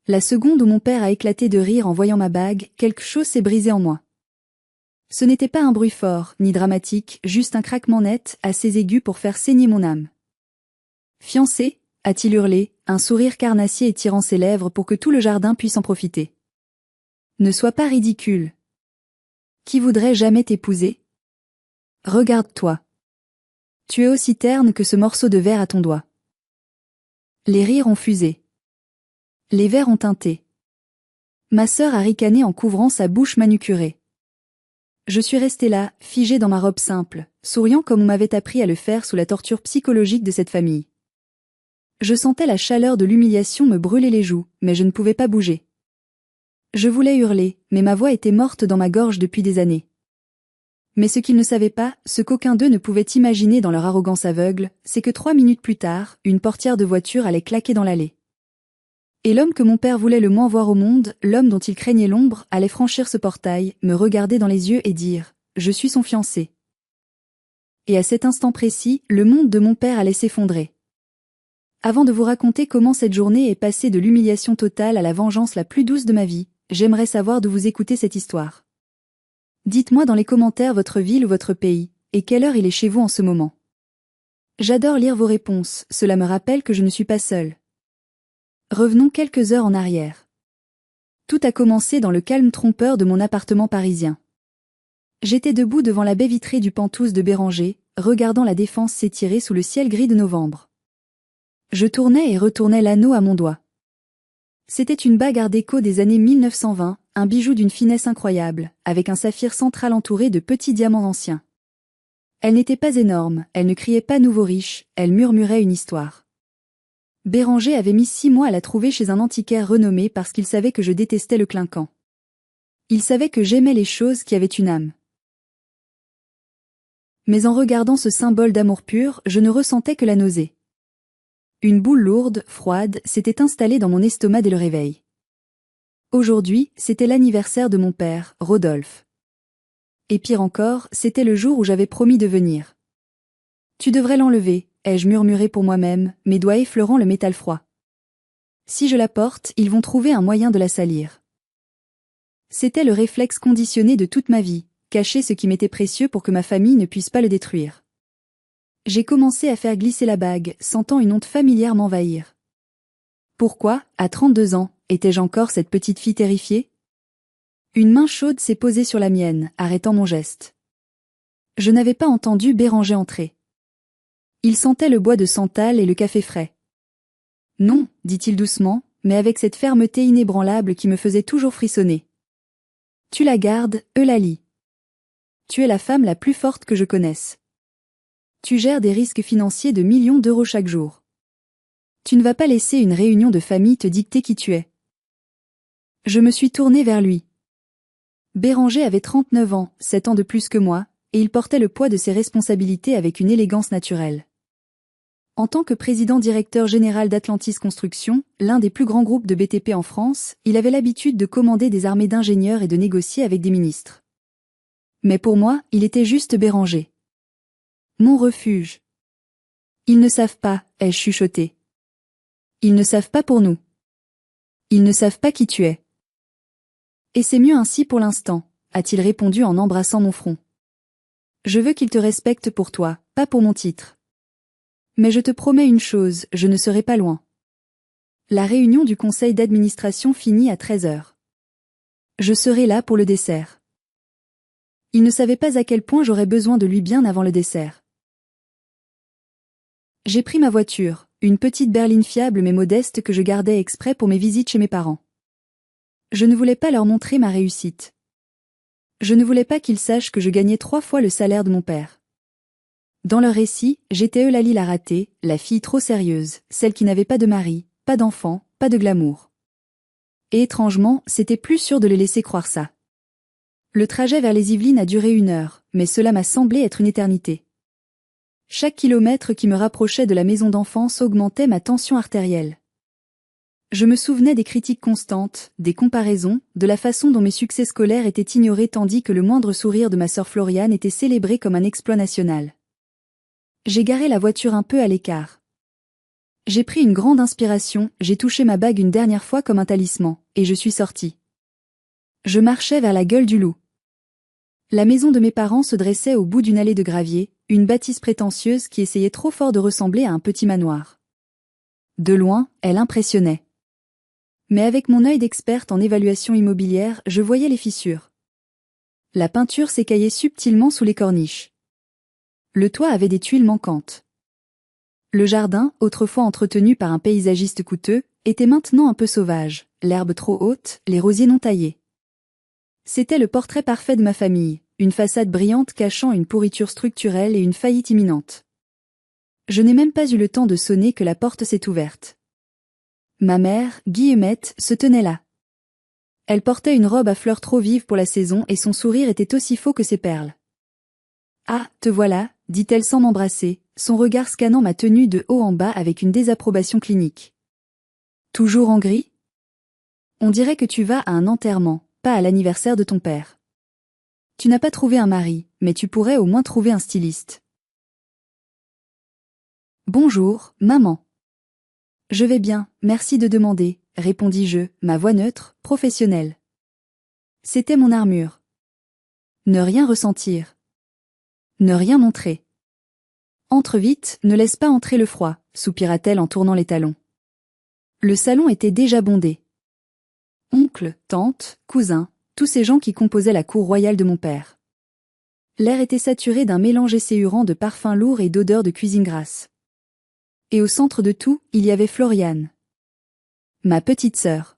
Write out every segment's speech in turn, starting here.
La seconde où mon père a éclaté de rire en voyant ma bague, quelque chose s'est brisé en moi. Ce n'était pas un bruit fort, ni dramatique, juste un craquement net, assez aigu pour faire saigner mon âme. Fiancé, a-t-il hurlé, un sourire carnassier étirant ses lèvres pour que tout le jardin puisse en profiter. Ne sois pas ridicule. Qui voudrait jamais t'épouser? Regarde-toi. Tu es aussi terne que ce morceau de verre à ton doigt. Les rires ont fusé. Les verres ont tinté. Ma sœur a ricané en couvrant sa bouche manucurée. Je suis restée là, figée dans ma robe simple, souriant comme on m'avait appris à le faire sous la torture psychologique de cette famille. Je sentais la chaleur de l'humiliation me brûler les joues, mais je ne pouvais pas bouger. Je voulais hurler, mais ma voix était morte dans ma gorge depuis des années. Mais ce qu'ils ne savaient pas, ce qu'aucun d'eux ne pouvait imaginer dans leur arrogance aveugle, c'est que 3 minutes plus tard, une portière de voiture allait claquer dans l'allée. Et l'homme que mon père voulait le moins voir au monde, l'homme dont il craignait l'ombre, allait franchir ce portail, me regarder dans les yeux et dire « Je suis son fiancé ». Et à cet instant précis, le monde de mon père allait s'effondrer. Avant de vous raconter comment cette journée est passée de l'humiliation totale à la vengeance la plus douce de ma vie, j'aimerais savoir d'où vous écoutez cette histoire. Dites-moi dans les commentaires votre ville ou votre pays, et quelle heure il est chez vous en ce moment. J'adore lire vos réponses, cela me rappelle que je ne suis pas seule. Revenons quelques heures en arrière. Tout a commencé dans le calme trompeur de mon appartement parisien. J'étais debout devant la baie vitrée du Penthouse de Béranger, regardant la Défense s'étirer sous le ciel gris de novembre. Je tournais et retournais l'anneau à mon doigt. C'était une bague art déco des années 1920, un bijou d'une finesse incroyable, avec un saphir central entouré de petits diamants anciens. Elle n'était pas énorme, elle ne criait pas nouveau riche, elle murmurait une histoire. Béranger avait mis 6 mois à la trouver chez un antiquaire renommé parce qu'il savait que je détestais le clinquant. Il savait que j'aimais les choses qui avaient une âme. Mais en regardant ce symbole d'amour pur, je ne ressentais que la nausée. Une boule lourde, froide, s'était installée dans mon estomac dès le réveil. Aujourd'hui, c'était l'anniversaire de mon père, Rodolphe. Et pire encore, c'était le jour où j'avais promis de venir. Tu devrais l'enlever, ai-je murmuré pour moi-même, mes doigts effleurant le métal froid. Si je la porte, ils vont trouver un moyen de la salir. C'était le réflexe conditionné de toute ma vie, cacher ce qui m'était précieux pour que ma famille ne puisse pas le détruire. J'ai commencé à faire glisser la bague, sentant une honte familière m'envahir. Pourquoi, à 32 ans, étais-je encore cette petite fille terrifiée? Une main chaude s'est posée sur la mienne, arrêtant mon geste. Je n'avais pas entendu Béranger entrer. Il sentait le bois de santal et le café frais. Non, dit-il doucement, mais avec cette fermeté inébranlable qui me faisait toujours frissonner. Tu la gardes, Eulalie. Tu es la femme la plus forte que je connaisse. Tu gères des risques financiers de millions d'euros chaque jour. Tu ne vas pas laisser une réunion de famille te dicter qui tu es. Je me suis tournée vers lui. Béranger avait 39 ans, 7 ans de plus que moi, et il portait le poids de ses responsabilités avec une élégance naturelle. En tant que président-directeur général d'Atlantis Construction, l'un des plus grands groupes de BTP en France, il avait l'habitude de commander des armées d'ingénieurs et de négocier avec des ministres. Mais pour moi, il était juste Béranger. Mon refuge. Ils ne savent pas, ai-je chuchoté. Ils ne savent pas pour nous. Ils ne savent pas qui tu es. Et c'est mieux ainsi pour l'instant, a-t-il répondu en embrassant mon front. Je veux qu'ils te respectent pour toi, pas pour mon titre. Mais je te promets une chose, je ne serai pas loin. La réunion du conseil d'administration finit à 13 heures. Je serai là pour le dessert. Il ne savait pas à quel point j'aurais besoin de lui bien avant le dessert. J'ai pris ma voiture, une petite berline fiable mais modeste que je gardais exprès pour mes visites chez mes parents. Je ne voulais pas leur montrer ma réussite. Je ne voulais pas qu'ils sachent que je gagnais 3 fois le salaire de mon père. Dans leur récit, j'étais Eulalie la ratée, la fille trop sérieuse, celle qui n'avait pas de mari, pas d'enfant, pas de glamour. Et étrangement, c'était plus sûr de les laisser croire ça. Le trajet vers les Yvelines a duré 1 heure, mais cela m'a semblé être une éternité. Chaque kilomètre qui me rapprochait de la maison d'enfance augmentait ma tension artérielle. Je me souvenais des critiques constantes, des comparaisons, de la façon dont mes succès scolaires étaient ignorés tandis que le moindre sourire de ma sœur Floriane était célébré comme un exploit national. J'ai garé la voiture un peu à l'écart. J'ai pris une grande inspiration, j'ai touché ma bague une dernière fois comme un talisman, et je suis sortie. Je marchais vers la gueule du loup. La maison de mes parents se dressait au bout d'une allée de gravier, une bâtisse prétentieuse qui essayait trop fort de ressembler à un petit manoir. De loin, elle impressionnait. Mais avec mon œil d'experte en évaluation immobilière, je voyais les fissures. La peinture s'écaillait subtilement sous les corniches. Le toit avait des tuiles manquantes. Le jardin, autrefois entretenu par un paysagiste coûteux, était maintenant un peu sauvage, l'herbe trop haute, les rosiers non taillés. C'était le portrait parfait de ma famille, une façade brillante cachant une pourriture structurelle et une faillite imminente. Je n'ai même pas eu le temps de sonner que la porte s'est ouverte. Ma mère, Guillemette, se tenait là. Elle portait une robe à fleurs trop vive pour la saison et son sourire était aussi faux que ses perles. « Ah, te voilà », dit-elle sans m'embrasser, son regard scannant ma tenue de haut en bas avec une désapprobation clinique. « Toujours en gris ? On dirait que tu vas à un enterrement, pas à l'anniversaire de ton père. Tu n'as pas trouvé un mari, mais tu pourrais au moins trouver un styliste. » « Bonjour, maman. »« Je vais bien, merci de demander, » répondis-je, ma voix neutre, professionnelle. C'était mon armure. Ne rien ressentir. Ne rien montrer. « Entre vite, ne laisse pas entrer le froid, » soupira-t-elle en tournant les talons. Le salon était déjà bondé. Oncle, tante, cousins, tous ces gens qui composaient la cour royale de mon père. L'air était saturé d'un mélange esséurant de parfums lourds et d'odeurs de cuisine grasse. Et au centre de tout, il y avait Floriane. Ma petite sœur.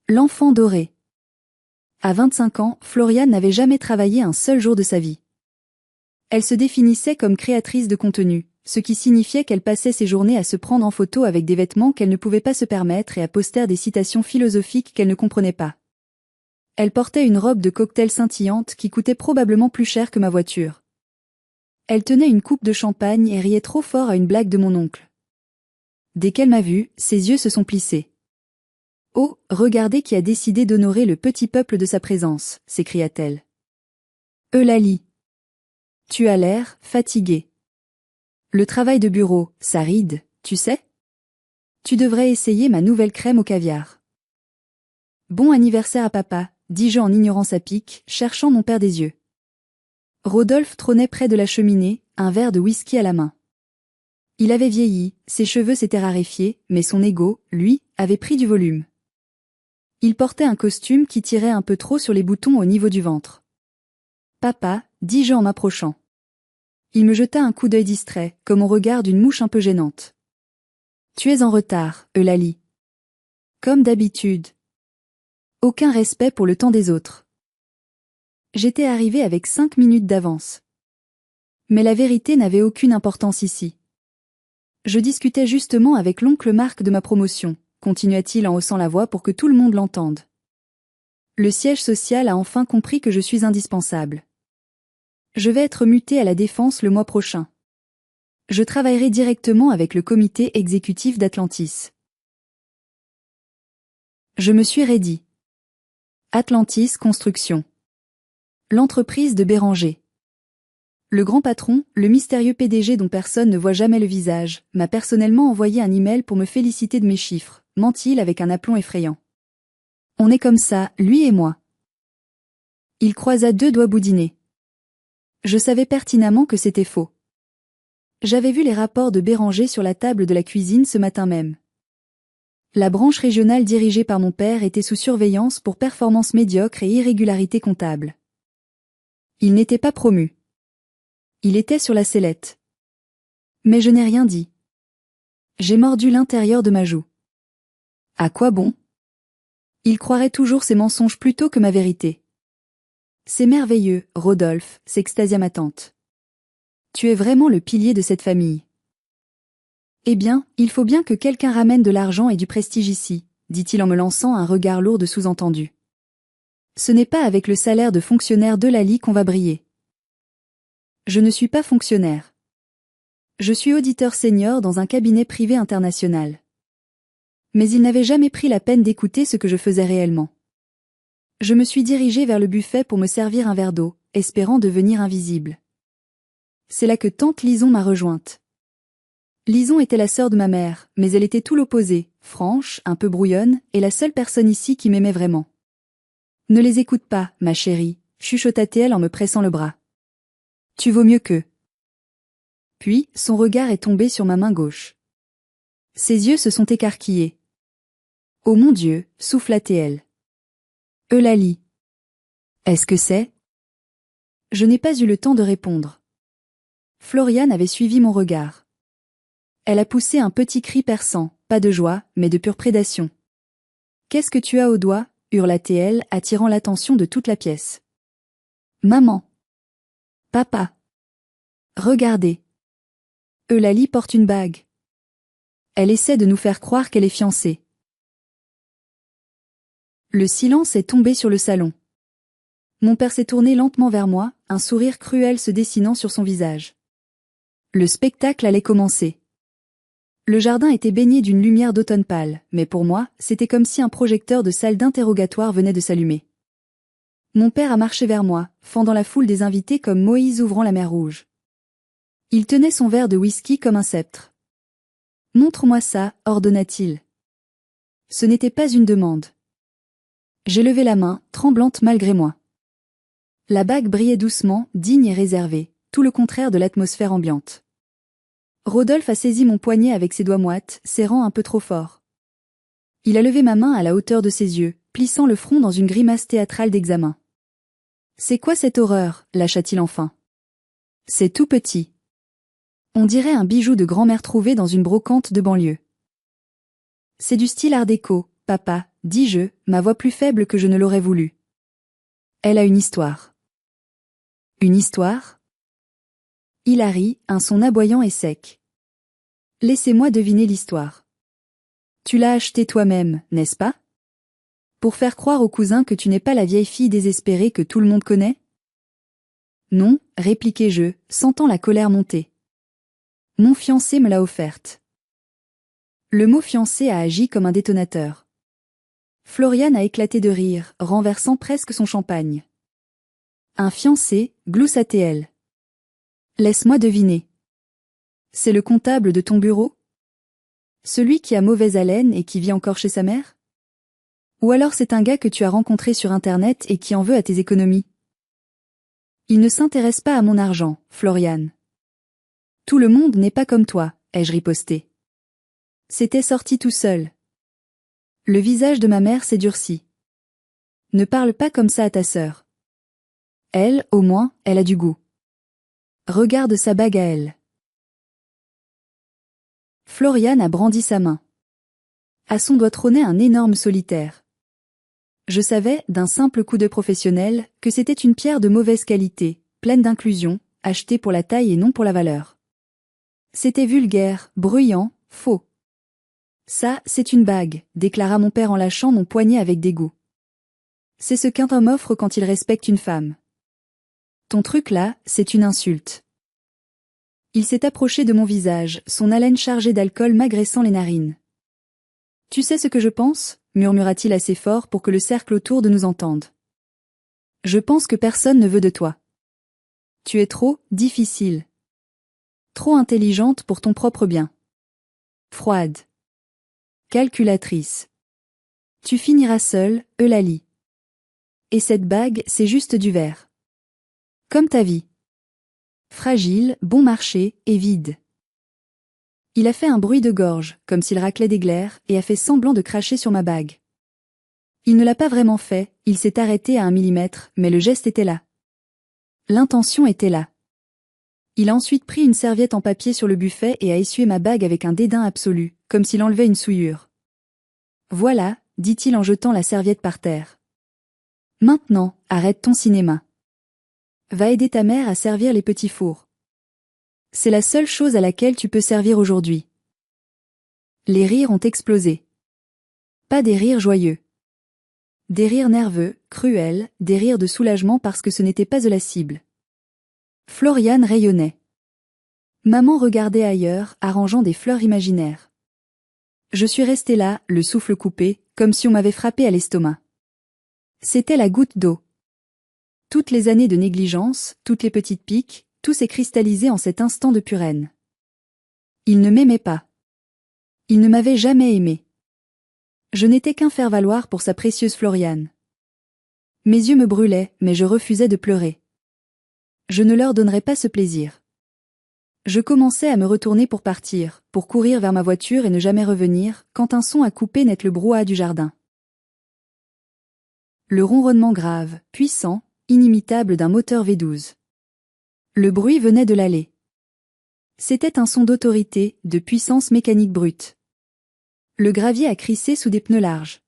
L'enfant doré. À 25 ans, Floriane n'avait jamais travaillé un seul jour de sa vie. Elle se définissait comme créatrice de contenu, ce qui signifiait qu'elle passait ses journées à se prendre en photo avec des vêtements qu'elle ne pouvait pas se permettre et à poster des citations philosophiques qu'elle ne comprenait pas. Elle portait une robe de cocktail scintillante qui coûtait probablement plus cher que ma voiture. Elle tenait une coupe de champagne et riait trop fort à une blague de mon oncle. Dès qu'elle m'a vue, ses yeux se sont plissés. « Oh, regardez qui a décidé d'honorer le petit peuple de sa présence » s'écria-t-elle. « Eulalie. Tu as l'air fatiguée. Le travail de bureau, ça ride, tu sais? Tu devrais essayer ma nouvelle crème au caviar. »« Bon anniversaire à papa » dis-je en ignorant sa pique, cherchant mon père des yeux. Rodolphe trônait près de la cheminée, un verre de whisky à la main. Il avait vieilli, ses cheveux s'étaient raréfiés, mais son ego, lui, avait pris du volume. Il portait un costume qui tirait un peu trop sur les boutons au niveau du ventre. « Papa » dis-je en m'approchant. Il me jeta un coup d'œil distrait, comme on regarde une mouche un peu gênante. « Tu es en retard, Eulalie. »« Comme d'habitude. » Aucun respect pour le temps des autres. J'étais arrivé avec 5 minutes d'avance. Mais la vérité n'avait aucune importance ici. Je discutais justement avec l'oncle Marc de ma promotion, continua-t-il en haussant la voix pour que tout le monde l'entende. Le siège social a enfin compris que je suis indispensable. Je vais être muté à la Défense le mois prochain. Je travaillerai directement avec le comité exécutif d'Atlantis. Je me suis raidi. Atlantis Construction. L'entreprise de Béranger. Le grand patron, le mystérieux PDG dont personne ne voit jamais le visage, m'a personnellement envoyé un email pour me féliciter de mes chiffres, ment-il avec un aplomb effrayant. On est comme ça, lui et moi. Il croisa 2 doigts boudinés. Je savais pertinemment que c'était faux. J'avais vu les rapports de Béranger sur la table de la cuisine ce matin même. La branche régionale dirigée par mon père était sous surveillance pour performances médiocres et irrégularités comptables. Il n'était pas promu. Il était sur la sellette. Mais je n'ai rien dit. J'ai mordu l'intérieur de ma joue. À quoi bon? Il croirait toujours ses mensonges plutôt que ma vérité. C'est merveilleux, Rodolphe, s'extasia ma tante. Tu es vraiment le pilier de cette famille. Eh bien, il faut bien que quelqu'un ramène de l'argent et du prestige ici, dit-il en me lançant un regard lourd de sous-entendu. Ce n'est pas avec le salaire de fonctionnaire d'Eulalie qu'on va briller. Je ne suis pas fonctionnaire. Je suis auditeur senior dans un cabinet privé international. Mais il n'avait jamais pris la peine d'écouter ce que je faisais réellement. Je me suis dirigé vers le buffet pour me servir un verre d'eau, espérant devenir invisible. C'est là que tante Lison m'a rejointe. Lison était la sœur de ma mère, mais elle était tout l'opposé, franche, un peu brouillonne, et la seule personne ici qui m'aimait vraiment. Ne les écoute pas, ma chérie, chuchota-t-elle en me pressant le bras. Tu vaux mieux qu'eux. Puis, son regard est tombé sur ma main gauche. Ses yeux se sont écarquillés. Oh mon Dieu, souffla-t-elle. Eulalie. Est-ce que c'est? Je n'ai pas eu le temps de répondre. Floriane avait suivi mon regard. Elle a poussé un petit cri perçant, pas de joie, mais de pure prédation. Qu'est-ce que tu as au doigt? Hurla-t-elle, attirant l'attention de toute la pièce. Maman. Papa. Regardez. Eulalie porte une bague. Elle essaie de nous faire croire qu'elle est fiancée. Le silence est tombé sur le salon. Mon père s'est tourné lentement vers moi, un sourire cruel se dessinant sur son visage. Le spectacle allait commencer. Le jardin était baigné d'une lumière d'automne pâle, mais pour moi, c'était comme si un projecteur de salle d'interrogatoire venait de s'allumer. Mon père a marché vers moi, fendant la foule des invités comme Moïse ouvrant la mer Rouge. Il tenait son verre de whisky comme un sceptre. « Montre-moi ça », ordonna-t-il. Ce n'était pas une demande. J'ai levé la main, tremblante malgré moi. La bague brillait doucement, digne et réservée, tout le contraire de l'atmosphère ambiante. Rodolphe a saisi mon poignet avec ses doigts moites, serrant un peu trop fort. Il a levé ma main à la hauteur de ses yeux, plissant le front dans une grimace théâtrale d'examen. « C'est quoi cette horreur » lâcha-t-il enfin. « C'est tout petit. On dirait un bijou de grand-mère trouvé dans une brocante de banlieue. »« C'est du style art déco, papa, dis-je, ma voix plus faible que je ne l'aurais voulu. Elle a une histoire. » « Une histoire ?» Il a ri, un son aboyant et sec. « Laissez-moi deviner l'histoire. Tu l'as achetée toi-même, n'est-ce pas? Pour faire croire aux cousins que tu n'es pas la vieille fille désespérée que tout le monde connaît? » Non, répliquai-je, sentant la colère monter. Mon fiancé me l'a offerte. Le mot fiancé a agi comme un détonateur. Floriane a éclaté de rire, renversant presque son champagne. Un fiancé, gloussa-t-elle. Laisse-moi deviner. C'est le comptable de ton bureau? Celui qui a mauvaise haleine et qui vit encore chez sa mère? Ou alors c'est un gars que tu as rencontré sur Internet et qui en veut à tes économies? Il ne s'intéresse pas à mon argent, Floriane. Tout le monde n'est pas comme toi, ai-je riposté. C'était sorti tout seul. Le visage de ma mère s'est durci. Ne parle pas comme ça à ta sœur. Elle, au moins, elle a du goût. Regarde sa bague à elle. Floriane a brandi sa main. À son doigt trônait un énorme solitaire. Je savais, d'un simple coup de professionnel, que c'était une pierre de mauvaise qualité, pleine d'inclusion, achetée pour la taille et non pour la valeur. C'était vulgaire, bruyant, faux. Ça, c'est une bague, déclara mon père en lâchant mon poignet avec dégoût. C'est ce qu'un homme offre quand il respecte une femme. Ton truc là, c'est une insulte. Il s'est approché de mon visage, son haleine chargée d'alcool m'agressant les narines. Tu sais ce que je pense, murmura-t-il assez fort pour que le cercle autour de nous entende. Je pense que personne ne veut de toi. Tu es trop difficile. Trop intelligente pour ton propre bien. Froide. Calculatrice. Tu finiras seule, Eulalie. Et cette bague, c'est juste du verre. Comme ta vie. Fragile, bon marché, et vide. Il a fait un bruit de gorge, comme s'il raclait des glaires, et a fait semblant de cracher sur ma bague. Il ne l'a pas vraiment fait, il s'est arrêté à 1 millimètre, mais le geste était là. L'intention était là. Il a ensuite pris une serviette en papier sur le buffet et a essuyé ma bague avec un dédain absolu, comme s'il enlevait une souillure. Voilà, dit-il en jetant la serviette par terre. Maintenant, arrête ton cinéma. Va aider ta mère à servir les petits fours. C'est la seule chose à laquelle tu peux servir aujourd'hui. Les rires ont explosé. Pas des rires joyeux. Des rires nerveux, cruels, des rires de soulagement parce que ce n'était pas de la cible. Floriane rayonnait. Maman regardait ailleurs, arrangeant des fleurs imaginaires. Je suis restée là, le souffle coupé, comme si on m'avait frappé à l'estomac. C'était la goutte d'eau. Toutes les années de négligence, toutes les petites piques, tout s'est cristallisé en cet instant de pure haine. Il ne m'aimait pas. Il ne m'avait jamais aimé. Je n'étais qu'un faire-valoir pour sa précieuse Floriane. Mes yeux me brûlaient, mais je refusais de pleurer. Je ne leur donnerais pas ce plaisir. Je commençais à me retourner pour partir, pour courir vers ma voiture et ne jamais revenir, quand un son a coupé net le brouhaha du jardin. Le ronronnement grave, puissant, inimitable d'un moteur V12. Le bruit venait de l'allée. C'était un son d'autorité, de puissance mécanique brute. Le gravier a crissé sous des pneus larges.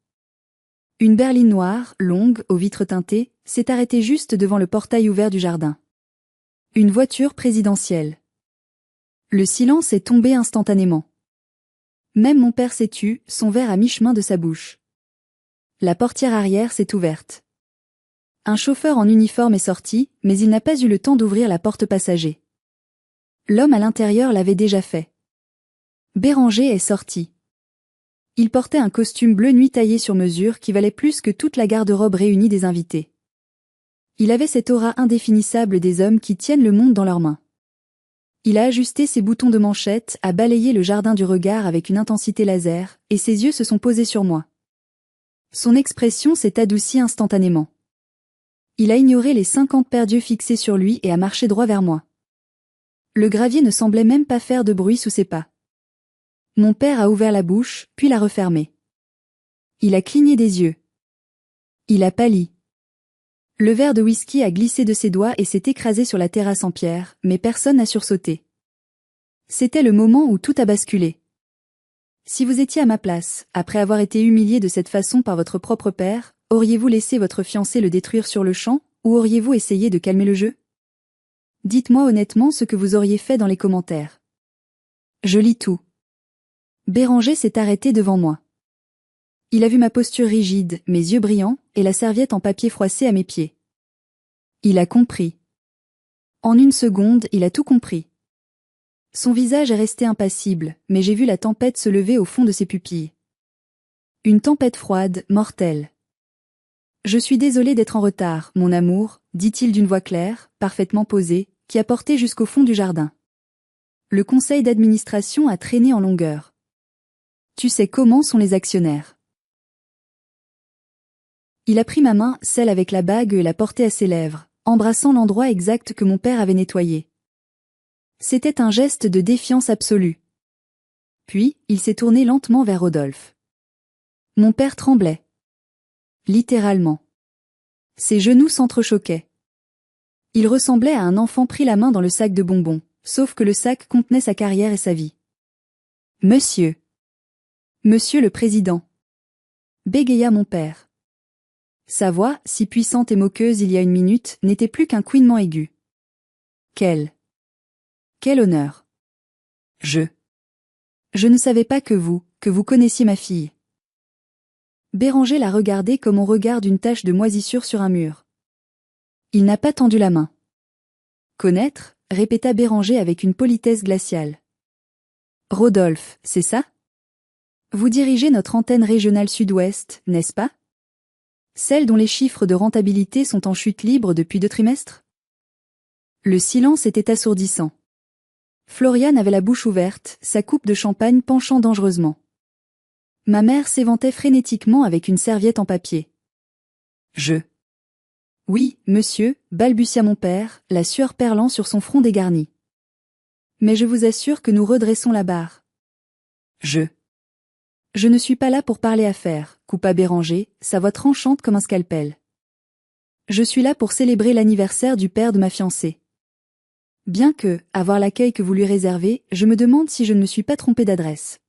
Une berline noire, longue, aux vitres teintées, s'est arrêtée juste devant le portail ouvert du jardin. Une voiture présidentielle. Le silence est tombé instantanément. Même mon père s'est tu, son verre à mi-chemin de sa bouche. La portière arrière s'est ouverte. Un chauffeur en uniforme est sorti, mais il n'a pas eu le temps d'ouvrir la porte passager. L'homme à l'intérieur l'avait déjà fait. Béranger est sorti. Il portait un costume bleu nuit taillé sur mesure qui valait plus que toute la garde-robe réunie des invités. Il avait cette aura indéfinissable des hommes qui tiennent le monde dans leurs mains. Il a ajusté ses boutons de manchette, a balayé le jardin du regard avec une intensité laser, et ses yeux se sont posés sur moi. Son expression s'est adoucie instantanément. Il a ignoré les 50 paires d'yeux fixés sur lui et a marché droit vers moi. Le gravier ne semblait même pas faire de bruit sous ses pas. Mon père a ouvert la bouche, puis l'a refermée. Il a cligné des yeux. Il a pâli. Le verre de whisky a glissé de ses doigts et s'est écrasé sur la terrasse en pierre, mais personne n'a sursauté. C'était le moment où tout a basculé. Si vous étiez à ma place, après avoir été humilié de cette façon par votre propre père, auriez-vous laissé votre fiancé le détruire sur le champ, ou auriez-vous essayé de calmer le jeu? Dites-moi honnêtement ce que vous auriez fait dans les commentaires. Je lis tout. Béranger s'est arrêté devant moi. Il a vu ma posture rigide, mes yeux brillants, et la serviette en papier froissée à mes pieds. Il a compris. En une seconde, il a tout compris. Son visage est resté impassible, mais j'ai vu la tempête se lever au fond de ses pupilles. Une tempête froide, mortelle. Je suis désolé d'être en retard, mon amour, dit-il d'une voix claire, parfaitement posée, qui a porté jusqu'au fond du jardin. Le conseil d'administration a traîné en longueur. Tu sais comment sont les actionnaires. Il a pris ma main, celle avec la bague et l'a portée à ses lèvres, embrassant l'endroit exact que mon père avait nettoyé. C'était un geste de défiance absolue. Puis, il s'est tourné lentement vers Rodolphe. Mon père tremblait. Littéralement. Ses genoux s'entrechoquaient. Il ressemblait à un enfant pris la main dans le sac de bonbons, sauf que le sac contenait sa carrière et sa vie. Monsieur. Monsieur le Président. Bégaya mon père. Sa voix, si puissante et moqueuse il y a une minute, n'était plus qu'un couinement aigu. Quel honneur. Je ne savais pas que vous connaissiez ma fille. Béranger l'a regardé comme on regarde une tache de moisissure sur un mur. Il n'a pas tendu la main. Connaître, répéta Béranger avec une politesse glaciale. Rodolphe, c'est ça? Vous dirigez notre antenne régionale sud-ouest, n'est-ce pas? Celle dont les chiffres de rentabilité sont en chute libre depuis 2 trimestres? Le silence était assourdissant. Floriane avait la bouche ouverte, sa coupe de champagne penchant dangereusement. Ma mère s'éventait frénétiquement avec une serviette en papier. Oui, monsieur, balbutia mon père, la sueur perlant sur son front dégarni. Mais je vous assure que nous redressons la barre. Je ne suis pas là pour parler affaires, coupa Béranger, sa voix tranchante comme un scalpel. Je suis là pour célébrer l'anniversaire du père de ma fiancée. Bien que, à voir l'accueil que vous lui réservez, je me demande si je ne me suis pas trompé d'adresse.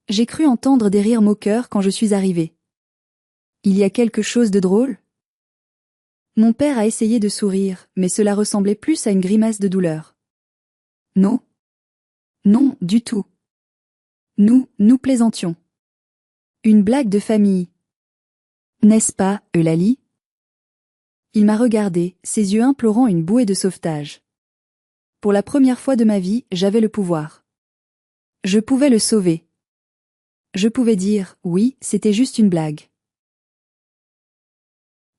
J'ai cru entendre des rires moqueurs quand je suis arrivé. Il y a quelque chose de drôle? Mon père a essayé de sourire, mais cela ressemblait plus à une grimace de douleur. Non. Non, du tout. Nous plaisantions. Une blague de famille. N'est-ce pas, Eulalie? Il m'a regardé, ses yeux implorant une bouée de sauvetage. Pour la première fois de ma vie, j'avais le pouvoir. Je pouvais le sauver. Je pouvais dire, oui, c'était juste une blague.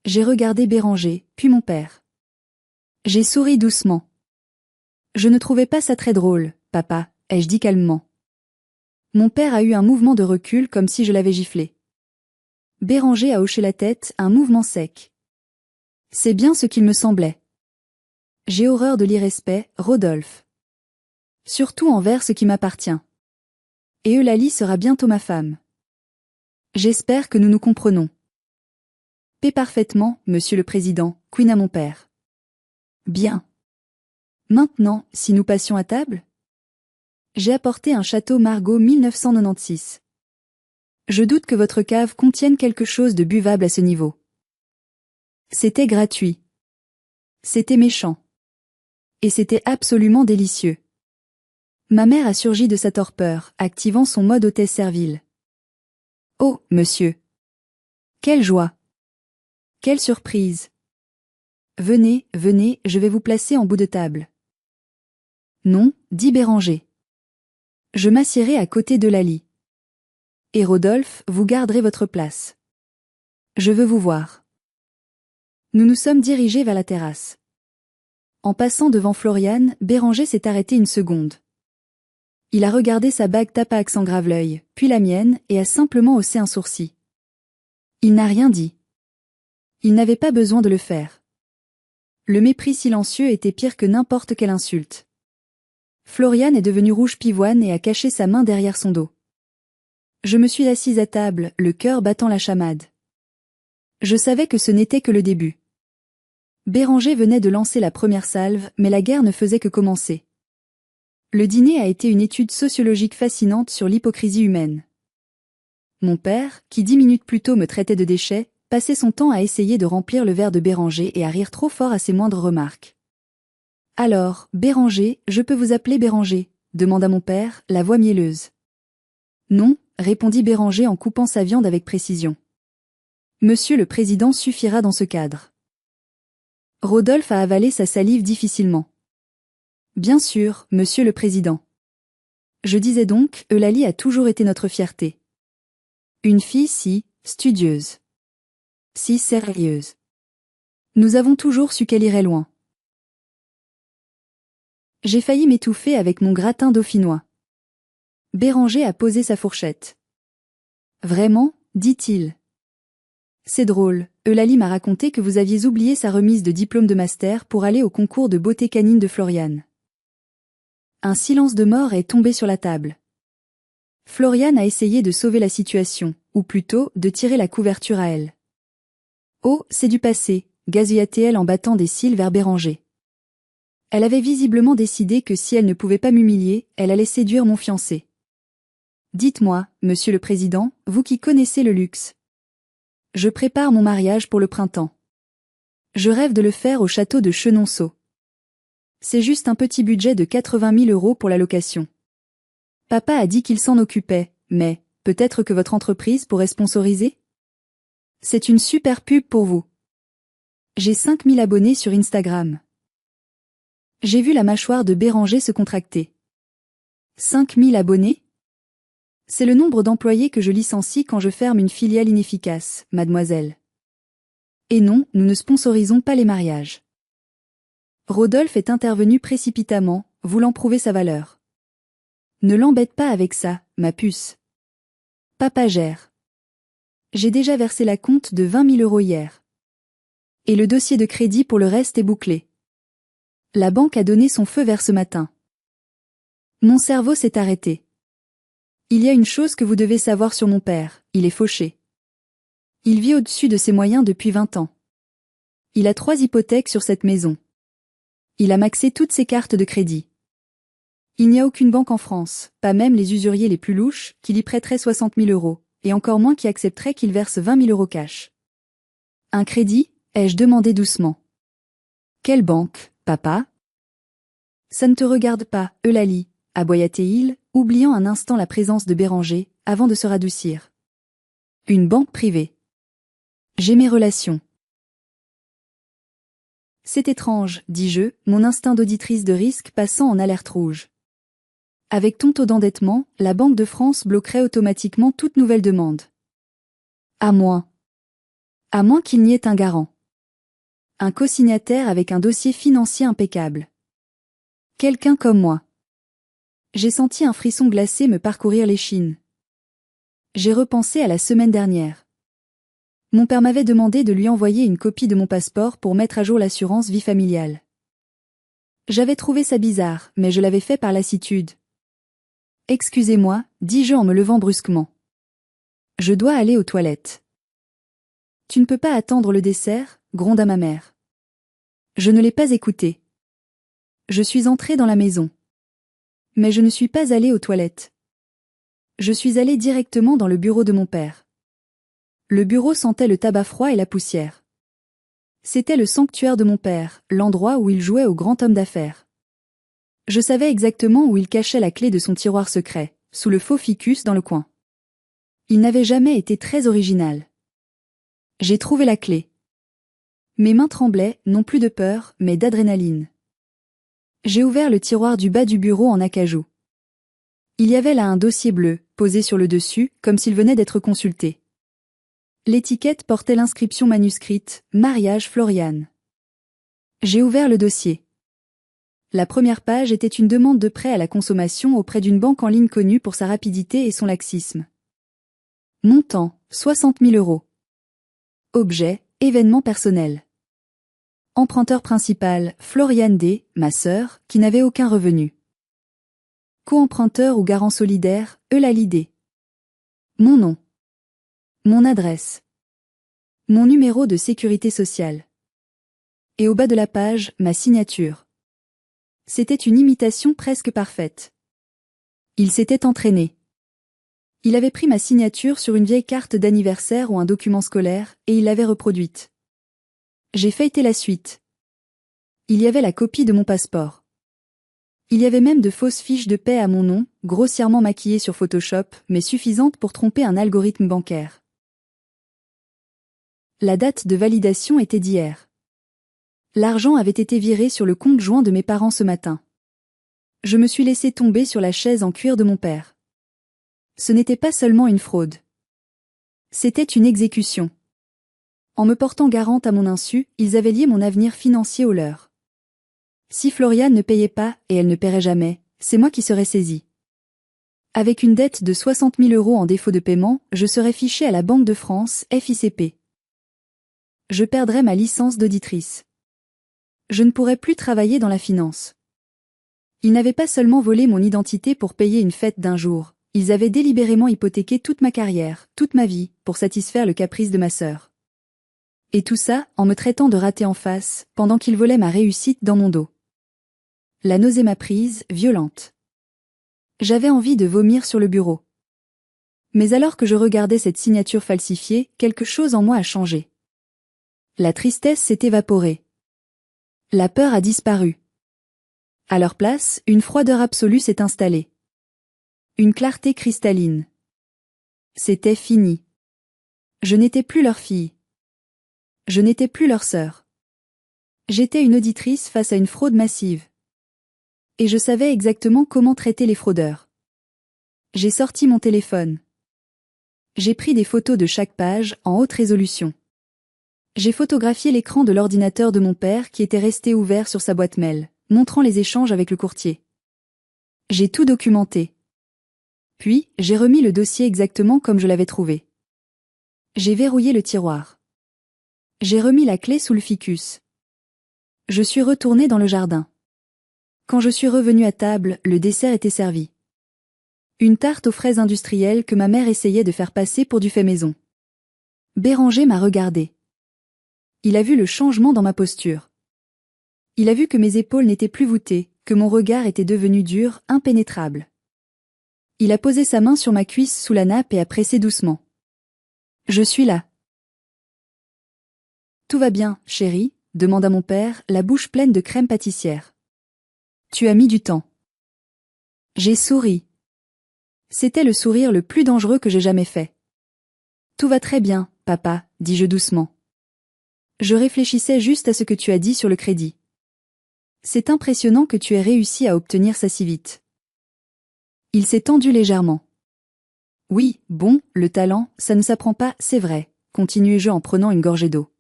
J'ai regardé Béranger, puis mon père. J'ai souri doucement. Je ne trouvais pas ça très drôle, papa, ai-je dit calmement. Mon père a eu un mouvement de recul comme si je l'avais giflé. Béranger a hoché la tête, un mouvement sec. C'est bien ce qu'il me semblait. J'ai horreur de l'irrespect, Rodolphe. Surtout envers ce qui m'appartient. Et Eulalie sera bientôt ma femme. J'espère que nous nous comprenons. Paix parfaitement, monsieur le président, queen à mon père. Bien. Maintenant, si nous passions à table? J'ai apporté un château Margaux 1996. Je doute que votre cave contienne quelque chose de buvable à ce niveau. C'était gratuit. C'était méchant. Et c'était absolument délicieux. Ma mère a surgi de sa torpeur, activant son mode hôtesse servile. Oh, monsieur. Quelle joie. Quelle surprise. Venez, venez, je vais vous placer en bout de table. Non, dit Béranger. Je m'assiérai à côté d'Eulalie. Et Rodolphe, vous garderez votre place. Je veux vous voir. Nous nous sommes dirigés vers la terrasse. En passant devant Floriane, Béranger s'est arrêté une seconde. Il a regardé sa bague tapax en grave l'œil, puis la mienne, et a simplement haussé un sourcil. Il n'a rien dit. Il n'avait pas besoin de le faire. Le mépris silencieux était pire que n'importe quelle insulte. Floriane est devenue rouge pivoine et a caché sa main derrière son dos. Je me suis assise à table, le cœur battant la chamade. Je savais que ce n'était que le début. Béranger venait de lancer la première salve, mais la guerre ne faisait que commencer. Le dîner a été une étude sociologique fascinante sur l'hypocrisie humaine. Mon père, qui 10 minutes plus tôt me traitait de déchet, passait son temps à essayer de remplir le verre de Béranger et à rire trop fort à ses moindres remarques. « Alors, Béranger, je peux vous appeler Béranger ?» demanda mon père, la voix mielleuse. « Non », répondit Béranger en coupant sa viande avec précision. « Monsieur le Président suffira dans ce cadre. » Rodolphe a avalé sa salive difficilement. « Bien sûr, Monsieur le Président. » Je disais donc, Eulalie a toujours été notre fierté. Une fille si studieuse. Si sérieuse. Nous avons toujours su qu'elle irait loin. J'ai failli m'étouffer avec mon gratin dauphinois. Béranger a posé sa fourchette. Vraiment, dit-il. C'est drôle, Eulalie m'a raconté que vous aviez oublié sa remise de diplôme de master pour aller au concours de beauté canine de Floriane. Un silence de mort est tombé sur la table. Floriane a essayé de sauver la situation, ou plutôt, de tirer la couverture à elle. Oh, c'est du passé, gazouilla-t-elle en battant des cils vers Béranger. Elle avait visiblement décidé que si elle ne pouvait pas m'humilier, elle allait séduire mon fiancé. Dites-moi, monsieur le président, vous qui connaissez le luxe. Je prépare mon mariage pour le printemps. Je rêve de le faire au château de Chenonceau. C'est juste un petit budget de 80 000 € pour la location. Papa a dit qu'il s'en occupait, mais peut-être que votre entreprise pourrait sponsoriser? C'est une super pub pour vous. J'ai 5 000 abonnés sur Instagram. J'ai vu la mâchoire de Béranger se contracter. 5 000 abonnés? C'est le nombre d'employés que je licencie quand je ferme une filiale inefficace, mademoiselle. Et non, nous ne sponsorisons pas les mariages. Rodolphe est intervenu précipitamment, voulant prouver sa valeur. Ne l'embête pas avec ça, ma puce. Papa gère. J'ai déjà versé la compte de 20 000 € hier. Et le dossier de crédit pour le reste est bouclé. La banque a donné son feu vert ce matin. Mon cerveau s'est arrêté. Il y a une chose que vous devez savoir sur mon père, il est fauché. Il vit au-dessus de ses moyens depuis 20 ans. Il a 3 hypothèques sur cette maison. Il a maxé toutes ses cartes de crédit. Il n'y a aucune banque en France, pas même les usuriers les plus louches, qui lui prêteraient 60 000 €, et encore moins qui accepteraient qu'il verse 20 000 € cash. Un crédit? Ai-je demandé doucement. Quelle banque, papa? Ça ne te regarde pas, Eulalie, aboya-t-il, oubliant un instant la présence de Béranger, avant de se radoucir. Une banque privée. J'ai mes relations. C'est étrange, dis-je, mon instinct d'auditrice de risque passant en alerte rouge. Avec ton taux d'endettement, la Banque de France bloquerait automatiquement toute nouvelle demande. À moins qu'il n'y ait un garant. Un co-signataire avec un dossier financier impeccable. Quelqu'un comme moi. J'ai senti un frisson glacé me parcourir l'échine. J'ai repensé à la semaine dernière. Mon père m'avait demandé de lui envoyer une copie de mon passeport pour mettre à jour l'assurance vie familiale. J'avais trouvé ça bizarre, mais je l'avais fait par lassitude. Excusez-moi, dis-je en me levant brusquement. Je dois aller aux toilettes. Tu ne peux pas attendre le dessert, gronda ma mère. Je ne l'ai pas écouté. Je suis entrée dans la maison. Mais je ne suis pas allée aux toilettes. Je suis allée directement dans le bureau de mon père. Le bureau sentait le tabac froid et la poussière. C'était le sanctuaire de mon père, l'endroit où il jouait au grand homme d'affaires. Je savais exactement où il cachait la clé de son tiroir secret, sous le faux ficus dans le coin. Il n'avait jamais été très original. J'ai trouvé la clé. Mes mains tremblaient, non plus de peur, mais d'adrénaline. J'ai ouvert le tiroir du bas du bureau en acajou. Il y avait là un dossier bleu, posé sur le dessus, comme s'il venait d'être consulté. L'étiquette portait l'inscription manuscrite « Mariage Floriane ». J'ai ouvert le dossier. La première page était une demande de prêt à la consommation auprès d'une banque en ligne connue pour sa rapidité et son laxisme. Montant, 60 000 €. Objet, événement personnel. Emprunteur principal, Floriane D., ma sœur, qui n'avait aucun revenu. Co-emprunteur ou garant solidaire, Eulalie D. Mon nom. Mon adresse. Mon numéro de sécurité sociale. Et au bas de la page, ma signature. C'était une imitation presque parfaite. Il s'était entraîné. Il avait pris ma signature sur une vieille carte d'anniversaire ou un document scolaire, et il l'avait reproduite. J'ai feuilleté la suite. Il y avait la copie de mon passeport. Il y avait même de fausses fiches de paie à mon nom, grossièrement maquillées sur Photoshop, mais suffisantes pour tromper un algorithme bancaire. La date de validation était d'hier. L'argent avait été viré sur le compte joint de mes parents ce matin. Je me suis laissé tomber sur la chaise en cuir de mon père. Ce n'était pas seulement une fraude. C'était une exécution. En me portant garante à mon insu, ils avaient lié mon avenir financier au leur. Si Floriane ne payait pas, et elle ne paierait jamais, c'est moi qui serais saisie. Avec une dette de 60 000 € en défaut de paiement, je serais fichée à la Banque de France, FICP. Je perdrais ma licence d'auditrice. Je ne pourrais plus travailler dans la finance. Ils n'avaient pas seulement volé mon identité pour payer une fête d'un jour, ils avaient délibérément hypothéqué toute ma carrière, toute ma vie, pour satisfaire le caprice de ma sœur. Et tout ça, en me traitant de raté en face, pendant qu'ils volaient ma réussite dans mon dos. La nausée m'a prise, violente. J'avais envie de vomir sur le bureau. Mais alors que je regardais cette signature falsifiée, quelque chose en moi a changé. La tristesse s'est évaporée. La peur a disparu. À leur place, une froideur absolue s'est installée. Une clarté cristalline. C'était fini. Je n'étais plus leur fille. Je n'étais plus leur sœur. J'étais une auditrice face à une fraude massive. Et je savais exactement comment traiter les fraudeurs. J'ai sorti mon téléphone. J'ai pris des photos de chaque page, en haute résolution. J'ai photographié l'écran de l'ordinateur de mon père qui était resté ouvert sur sa boîte mail, montrant les échanges avec le courtier. J'ai tout documenté. Puis, j'ai remis le dossier exactement comme je l'avais trouvé. J'ai verrouillé le tiroir. J'ai remis la clé sous le ficus. Je suis retournée dans le jardin. Quand je suis revenue à table, le dessert était servi. Une tarte aux fraises industrielles que ma mère essayait de faire passer pour du fait maison. Béranger m'a regardé. Il a vu le changement dans ma posture. Il a vu que mes épaules n'étaient plus voûtées, que mon regard était devenu dur, impénétrable. Il a posé sa main sur ma cuisse sous la nappe et a pressé doucement. Je suis là. Tout va bien, chérie, demanda mon père, la bouche pleine de crème pâtissière. Tu as mis du temps. J'ai souri. C'était le sourire le plus dangereux que j'ai jamais fait. Tout va très bien, papa, dis-je doucement. Je réfléchissais juste à ce que tu as dit sur le crédit. C'est impressionnant que tu aies réussi à obtenir ça si vite. Il s'est tendu légèrement. Oui, bon, le talent, ça ne s'apprend pas, c'est vrai, continuai-je en prenant une gorgée d'eau.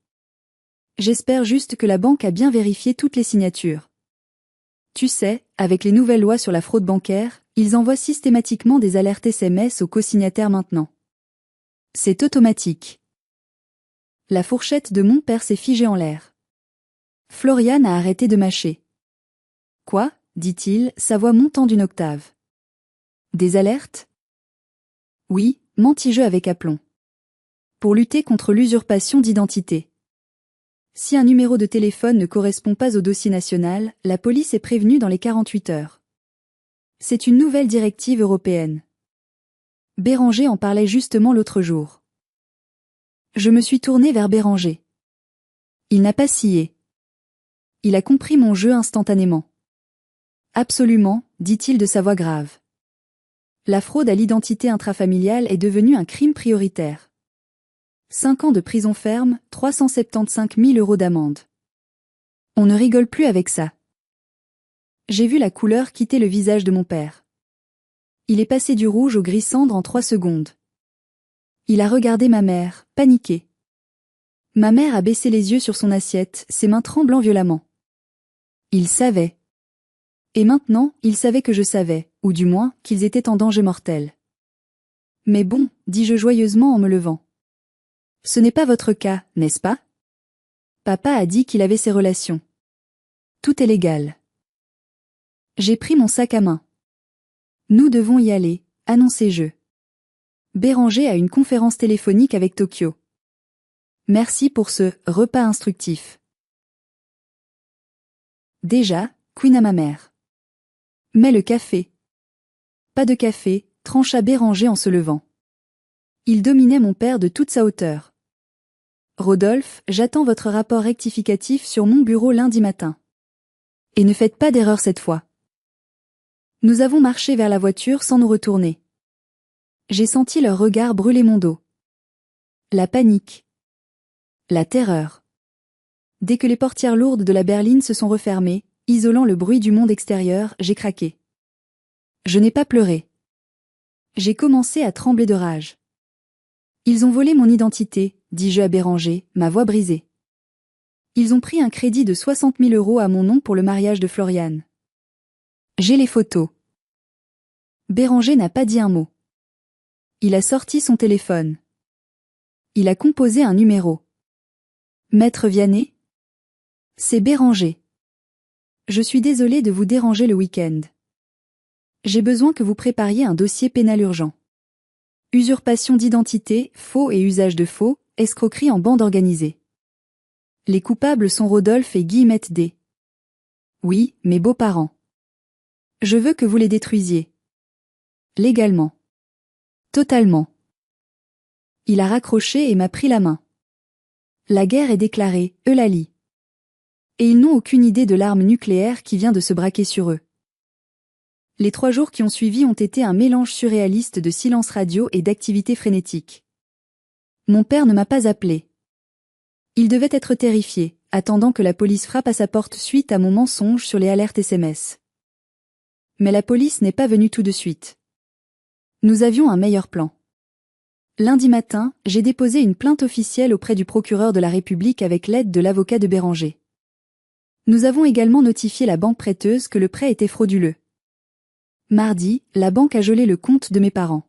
J'espère juste que la banque a bien vérifié toutes les signatures. Tu sais, avec les nouvelles lois sur la fraude bancaire, ils envoient systématiquement des alertes SMS aux cosignataires maintenant. C'est automatique. La fourchette de mon père s'est figée en l'air. Florian a arrêté de mâcher. Quoi, dit-il, sa voix montant d'une octave. Des alertes? Oui, mentis-je avec aplomb. Pour lutter contre l'usurpation d'identité. Si un numéro de téléphone ne correspond pas au dossier national, la police est prévenue dans les 48 heures. C'est une nouvelle directive européenne. Béranger en parlait justement l'autre jour. Je me suis tourné vers Béranger. Il n'a pas scié. Il a compris mon jeu instantanément. Absolument, dit-il de sa voix grave. La fraude à l'identité intrafamiliale est devenue un crime prioritaire. 5 ans de prison ferme, 375 000 € d'amende. On ne rigole plus avec ça. J'ai vu la couleur quitter le visage de mon père. Il est passé du rouge au gris cendre en 3 secondes. Il a regardé ma mère, paniquée. Ma mère a baissé les yeux sur son assiette, ses mains tremblant violemment. Il savait. Et maintenant, il savait que je savais, ou du moins, qu'ils étaient en danger mortel. Mais bon, dis-je joyeusement en me levant. Ce n'est pas votre cas, n'est-ce pas? Papa a dit qu'il avait ses relations. Tout est légal. J'ai pris mon sac à main. Nous devons y aller, annonçai-je. Béranger a une conférence téléphonique avec Tokyo. Merci pour ce repas instructif. Déjà, Queen à ma mère. Mais le café. Pas de café, trancha Béranger en se levant. Il dominait mon père de toute sa hauteur. Rodolphe, j'attends votre rapport rectificatif sur mon bureau lundi matin. Et ne faites pas d'erreur cette fois. Nous avons marché vers la voiture sans nous retourner. J'ai senti leur regard brûler mon dos. La panique. La terreur. Dès que les portières lourdes de la berline se sont refermées, isolant le bruit du monde extérieur, j'ai craqué. Je n'ai pas pleuré. J'ai commencé à trembler de rage. Ils ont volé mon identité, dis-je à Béranger, ma voix brisée. Ils ont pris un crédit de 60 000 € à mon nom pour le mariage de Florian. J'ai les photos. Béranger n'a pas dit un mot. Il a sorti son téléphone. Il a composé un numéro. Maître Vianney? C'est Béranger. Je suis désolé de vous déranger le week-end. J'ai besoin que vous prépariez un dossier pénal urgent. Usurpation d'identité, faux et usage de faux, escroquerie en bande organisée. Les coupables sont Rodolphe et Guillemette D. Oui, mes beaux-parents. Je veux que vous les détruisiez. Légalement. Totalement. Il a raccroché et m'a pris la main. La guerre est déclarée, Eulalie. Et ils n'ont aucune idée de l'arme nucléaire qui vient de se braquer sur eux. Les 3 jours qui ont suivi ont été un mélange surréaliste de silence radio et d'activité frénétique. Mon père ne m'a pas appelé. Il devait être terrifié, attendant que la police frappe à sa porte suite à mon mensonge sur les alertes SMS. Mais la police n'est pas venue tout de suite. Nous avions un meilleur plan. Lundi matin, j'ai déposé une plainte officielle auprès du procureur de la République avec l'aide de l'avocat de Béranger. Nous avons également notifié la banque prêteuse que le prêt était frauduleux. Mardi, la banque a gelé le compte de mes parents.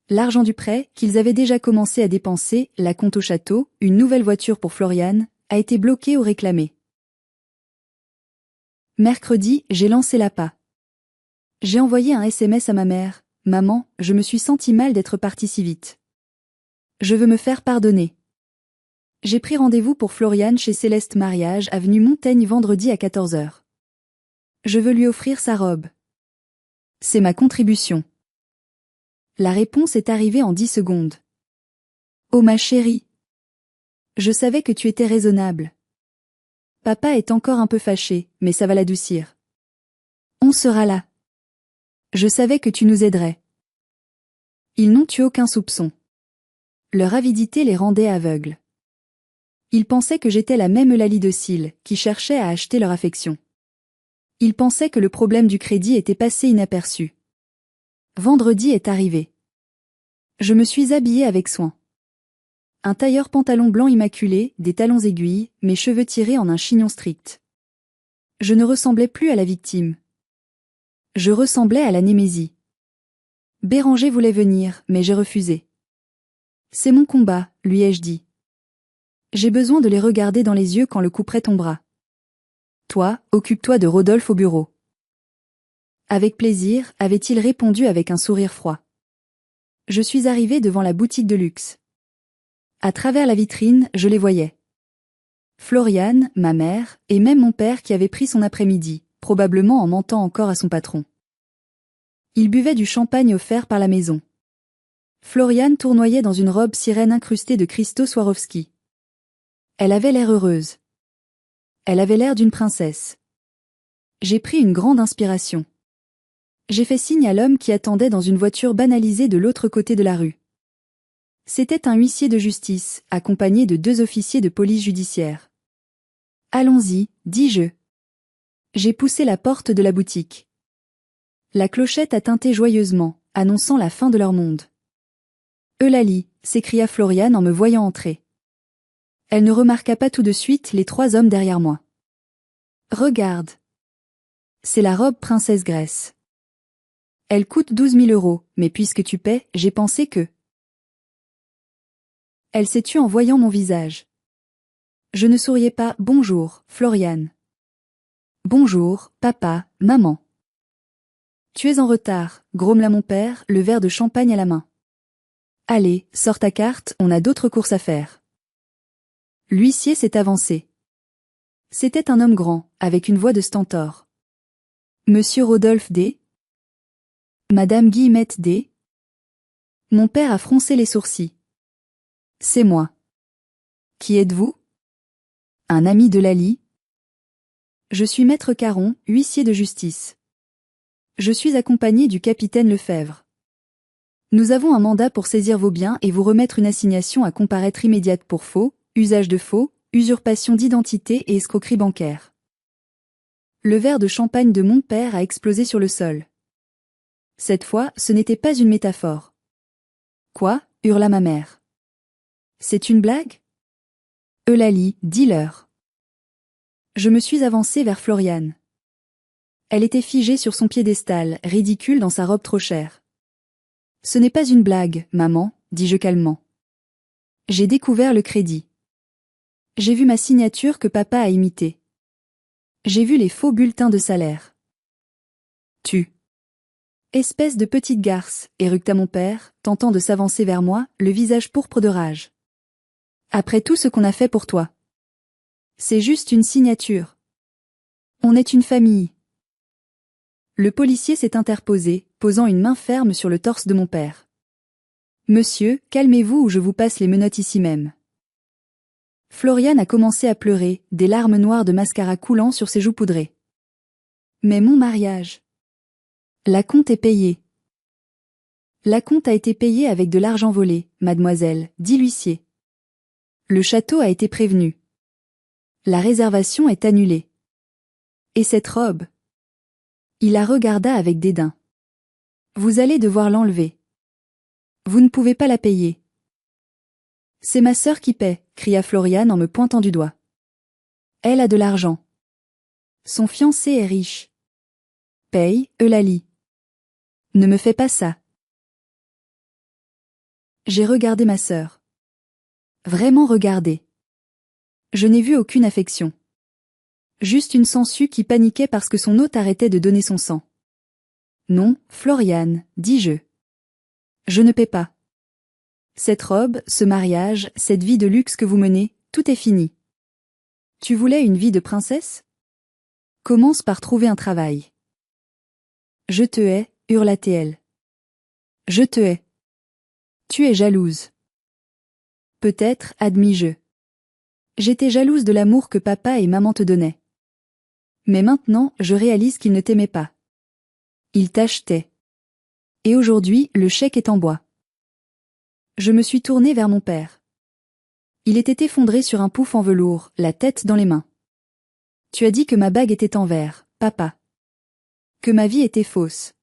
L'argent du prêt, qu'ils avaient déjà commencé à dépenser, la compte au château, une nouvelle voiture pour Florian, a été bloqué ou réclamé. Mercredi, j'ai lancé l'appât. J'ai envoyé un SMS à ma mère. Maman, je me suis senti mal d'être partie si vite. Je veux me faire pardonner. J'ai pris rendez-vous pour Florian chez Céleste Mariage, avenue Montaigne vendredi à 14 h. Je veux lui offrir sa robe. C'est ma contribution. La réponse est arrivée en 10 secondes. Oh ma chérie. Je savais que tu étais raisonnable. Papa est encore un peu fâché, mais ça va l'adoucir. On sera là. Je savais que tu nous aiderais. Ils n'ont eu aucun soupçon. Leur avidité les rendait aveugles. Ils pensaient que j'étais la même Eulalie docile, qui cherchait à acheter leur affection. Ils pensaient que le problème du crédit était passé inaperçu. Vendredi est arrivé. Je me suis habillée avec soin. Un tailleur pantalon blanc immaculé, des talons aiguilles, mes cheveux tirés en un chignon strict. Je ne ressemblais plus à la victime. Je ressemblais à la Némésie. Béranger voulait venir, mais j'ai refusé. C'est mon combat, lui ai-je dit. J'ai besoin de les regarder dans les yeux quand le couperet tombera. Toi, occupe-toi de Rodolphe au bureau. Avec plaisir, avait-il répondu avec un sourire froid. Je suis arrivé devant la boutique de luxe. À travers la vitrine, je les voyais. Floriane, ma mère, et même mon père qui avait pris son après-midi, probablement en mentant encore à son patron. Il buvait du champagne offert par la maison. Floriane tournoyait dans une robe sirène incrustée de cristaux Swarovski. Elle avait l'air heureuse. Elle avait l'air d'une princesse. J'ai pris une grande inspiration. J'ai fait signe à l'homme qui attendait dans une voiture banalisée de l'autre côté de la rue. C'était un huissier de justice, accompagné de 2 officiers de police judiciaire. Allons-y, dis-je. J'ai poussé la porte de la boutique. La clochette a tinté joyeusement, annonçant la fin de leur monde. Eulalie, s'écria Floriane en me voyant entrer. Elle ne remarqua pas tout de suite les 3 hommes derrière moi. Regarde. C'est la robe princesse Grèce. Elle coûte 12 000 €, mais puisque tu paies, j'ai pensé que... Elle s'est tue en voyant mon visage. Je ne souriais pas « Bonjour, Floriane ». Bonjour, papa, maman. Tu es en retard, grommela mon père, le verre de champagne à la main. Allez, sors ta carte, on a d'autres courses à faire. L'huissier s'est avancé. C'était un homme grand, avec une voix de stentor. Monsieur Rodolphe D. Madame Guillemette D. Mon père a froncé les sourcils. C'est moi. Qui êtes-vous? Un ami de Lalie? Je suis maître Caron, huissier de justice. Je suis accompagné du capitaine Lefebvre. Nous avons un mandat pour saisir vos biens et vous remettre une assignation à comparaître immédiate pour faux, usage de faux, usurpation d'identité et escroquerie bancaire. Le verre de champagne de mon père a explosé sur le sol. Cette fois, ce n'était pas une métaphore. Quoi? Hurla ma mère. C'est une blague? Eulalie, dis-leur. Je me suis avancée vers Floriane. Elle était figée sur son piédestal, ridicule dans sa robe trop chère. Ce n'est pas une blague, maman, dis-je calmement. J'ai découvert le crédit. J'ai vu ma signature que papa a imitée. J'ai vu les faux bulletins de salaire. Tu. Espèce de petite garce, éructa mon père, tentant de s'avancer vers moi, le visage pourpre de rage. Après tout ce qu'on a fait pour toi. C'est juste une signature. On est une famille. Le policier s'est interposé, posant une main ferme sur le torse de mon père. Monsieur, calmez-vous ou je vous passe les menottes ici même. Floriane a commencé à pleurer, des larmes noires de mascara coulant sur ses joues poudrées. Mais mon mariage. L'acompte est payé. L'acompte a été payé avec de l'argent volé, mademoiselle, dit l'huissier. Le château a été prévenu. La réservation est annulée. Et cette robe? Il la regarda avec dédain. Vous allez devoir l'enlever. Vous ne pouvez pas la payer. C'est ma sœur qui paie, cria Floriane en me pointant du doigt. Elle a de l'argent. Son fiancé est riche. Paye, Eulalie. Ne me fais pas ça. J'ai regardé ma sœur. Vraiment regardé. Je n'ai vu aucune affection. Juste une sangsue qui paniquait parce que son hôte arrêtait de donner son sang. Non, Floriane, dis-je. Je ne paie pas. Cette robe, ce mariage, cette vie de luxe que vous menez, tout est fini. Tu voulais une vie de princesse? Commence par trouver un travail. Je te hais, hurla-t-elle. Je te hais. Tu es jalouse. Peut-être, admis-je. J'étais jalouse de l'amour que papa et maman te donnaient. Mais maintenant, je réalise qu'ils ne t'aimaient pas. Ils t'achetaient. Et aujourd'hui, le chèque est en bois. Je me suis tournée vers mon père. Il était effondré sur un pouf en velours, la tête dans les mains. Tu as dit que ma bague était en verre, papa. Que ma vie était fausse.